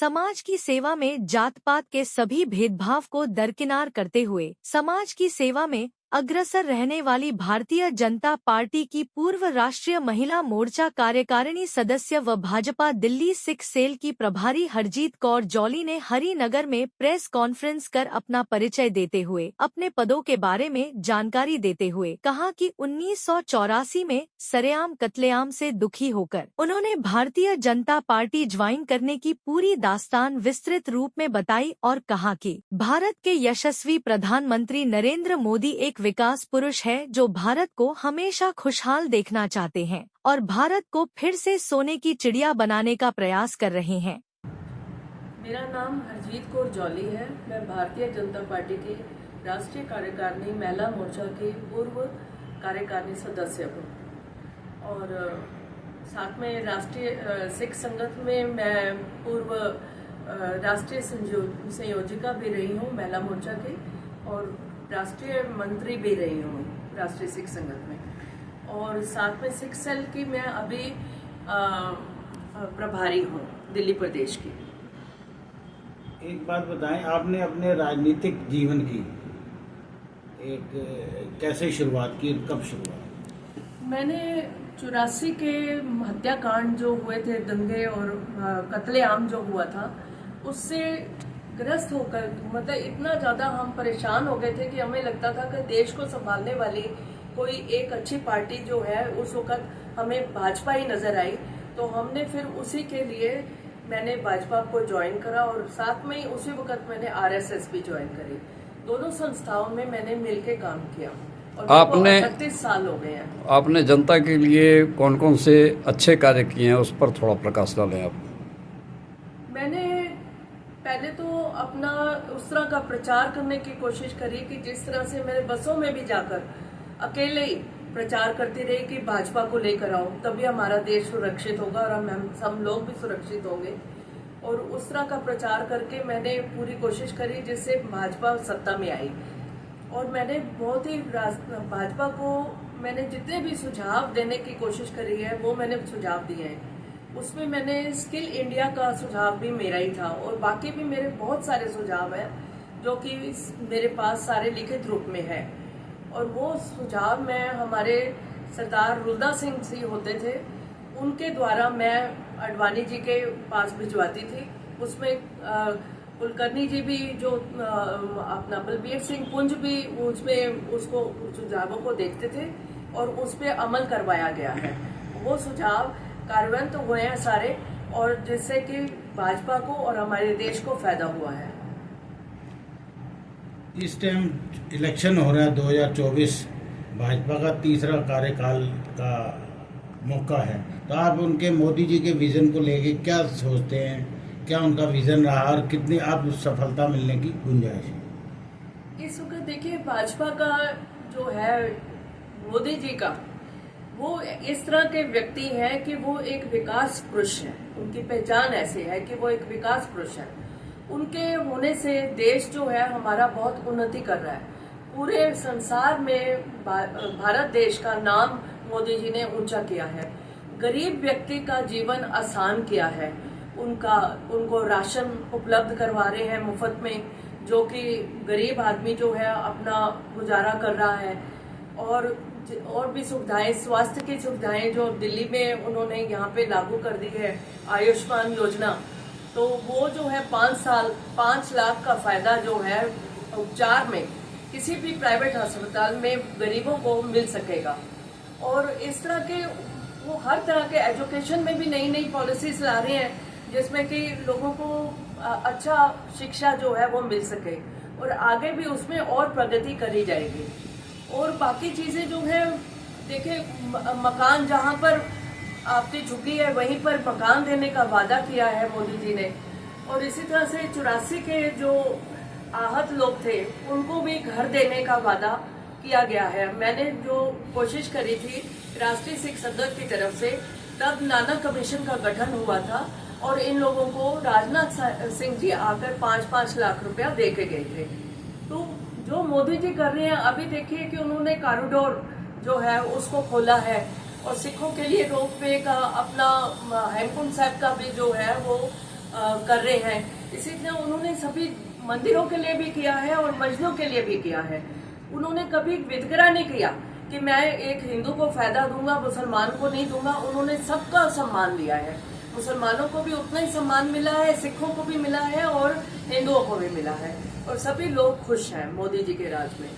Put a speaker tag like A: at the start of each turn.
A: समाज की सेवा में जात पात के सभी भेदभाव को दरकिनार करते हुए समाज की सेवा में अग्रसर रहने वाली भारतीय जनता पार्टी की पूर्व राष्ट्रीय महिला मोर्चा कार्यकारिणी सदस्य व भाजपा दिल्ली सिख सेल की प्रभारी हरजीत कौर जौली ने हरिनगर में प्रेस कॉन्फ्रेंस कर अपना परिचय देते हुए अपने पदों के बारे में जानकारी देते हुए कहा कि 1984 में सरेआम कत्लेआम से दुखी होकर उन्होंने भारतीय जनता पार्टी ज्वाइन करने की पूरी दास्तान विस्तृत रूप में बताई और कहा कि भारत के यशस्वी प्रधानमंत्री नरेंद्र मोदी एक विकास पुरुष है जो भारत को हमेशा खुशहाल देखना चाहते हैं और भारत को फिर से सोने की चिड़िया बनाने का प्रयास कर रहे हैं।
B: मेरा नाम हरजीत कौर जौली है। मैं भारतीय जनता पार्टी की राष्ट्रीय कार्यकारिणी महिला मोर्चा की पूर्व कार्यकारिणी सदस्य हूँ और साथ में राष्ट्रीय सिख संगठन में मैं पूर्व राष्ट्रीय संयोजिका भी रही हूँ महिला मोर्चा की और राष्ट्रीय मंत्री भी रही हूँ राष्ट्रीय सिख संगठन में और साथ में सिख सेल की मैं अभी प्रभारी हूँ दिल्ली प्रदेश की।
C: एक बात बताएं, आपने अपने राजनीतिक जीवन की एक कैसे शुरुआत की, कब शुरुआत?
B: मैंने 84 के हत्याकांड जो हुए थे, दंगे और कत्लेआम जो हुआ था, उससे ग्रस्त होकर मतलब इतना ज़्यादा हम परेशान हो गए थे कि हमें लगता था कि देश को संभालने वाली कोई एक अच्छी पार्टी जो है उस वक्त हमें भाजपा ही नज़र आई। तो हमने फिर उसी के लिए मैंने भाजपा को ज्वाइन करा और साथ में ही उसी वक्त मैंने आरएसएस भी ज्वाइन करी। दोनों संस्थाओं में मैंने मिलकर काम किया और
D: आपने
B: 38 साल हो गए हैं।
D: आपने जनता के लिए कौन कौन से अच्छे कार्य किए हैं, उस पर थोड़ा प्रकाश डालें आप।
B: मैंने पहले तो अपना उस तरह का प्रचार करने की कोशिश करी कि जिस तरह से मैंने बसों में भी जाकर अकेले ही प्रचार करती रही कि भाजपा को लेकर आओ, तभी हमारा देश सुरक्षित होगा और हम लोग भी सुरक्षित होंगे। और उस तरह का प्रचार करके मैंने पूरी कोशिश करी जिससे भाजपा सत्ता में आई और मैंने बहुत ही भाजपा को मैंने जितने भी सुझाव देने की कोशिश करी है वो मैंने सुझाव दिए हैं। उसमें मैंने स्किल इंडिया का सुझाव भी मेरा ही था और बाकी भी मेरे बहुत सारे सुझाव हैं जो कि मेरे पास सारे लिखित रूप में है और वो सुझाव मैं हमारे सरदार रुलदा सिंह जी होते थे उनके द्वारा मैं अडवाणी जी के पास भिजवाती थी। उसमें कुलकर्णी जी भी जो अपना बलबीर सिंह पुंज भी उसमें उसको सुझावों को देखते थे और उस पर अमल करवाया गया है। वो सुझाव कार्यान्वित हुए हैं सारे और जिससे कि भाजपा को और हमारे देश को फायदा हुआ है।
C: इस टाइम इलेक्शन हो रहा है 2024, भाजपा का तीसरा कार्यकाल का मौका है, तो आप उनके मोदी जी के विजन को लेके क्या सोचते हैं? क्या उनका विजन रहा और कितनी आप सफलता मिलने की गुंजाइश है?
B: इस वक्त देखिए भाजपा का जो है मोदी जी का वो इस तरह के व्यक्ति हैं कि वो एक विकास पुरुष है। उनकी पहचान ऐसे है कि वो एक विकास पुरुष है। उनके होने से देश जो है हमारा बहुत उन्नति कर रहा है। पूरे संसार में भारत देश का नाम मोदी जी ने ऊंचा किया है। गरीब व्यक्ति का जीवन आसान किया है। उनको राशन उपलब्ध करवा रहे हैं मुफ्त में, जो कि गरीब आदमी जो है अपना गुजारा कर रहा है। और भी सुविधाएं, स्वास्थ्य की सुविधाएं जो दिल्ली में उन्होंने यहाँ पे लागू कर दी है, आयुष्मान योजना, तो वो जो है 5 लाख का फायदा जो है उपचार में किसी भी प्राइवेट अस्पताल में गरीबों को मिल सकेगा। और इस तरह के वो हर तरह के एजुकेशन में भी नई नई पॉलिसीज ला रहे हैं जिसमें कि लोगों को अच्छा शिक्षा जो है वो मिल सके और आगे भी उसमें और प्रगति करी जाएगी। और बाकी चीजें जो है देखिए, मकान जहां पर आपकी झुकी है वहीं पर मकान देने का वादा किया है मोदी जी ने। और इसी तरह से 84 के जो आहत लोग थे उनको भी घर देने का वादा किया गया है। मैंने जो कोशिश करी थी राष्ट्रीय सिख संगठन की तरफ से, तब नाना कमीशन का गठन हुआ था और इन लोगों को राजनाथ सिंह जी आकर 5-5 लाख रुपया दे के गए थे। तो जो मोदी जी कर रहे हैं, अभी देखिए कि उन्होंने कॉरिडोर जो है उसको खोला है और सिखों के लिए रोपवे का अपना हेमकुंड साहब का भी जो है वो कर रहे हैं। इसी तरह उन्होंने सभी मंदिरों के लिए भी किया है और मस्जिदों के लिए भी किया है। उन्होंने कभी वितकरा नहीं किया कि मैं एक हिंदू को फायदा दूंगा, मुसलमान को नहीं दूंगा। उन्होंने सबका सम्मान दिया है। मुसलमानों को भी उतना ही सम्मान मिला है, सिखों को भी मिला है और हिंदुओं को भी मिला है, और सभी लोग खुश हैं मोदी जी के राज में।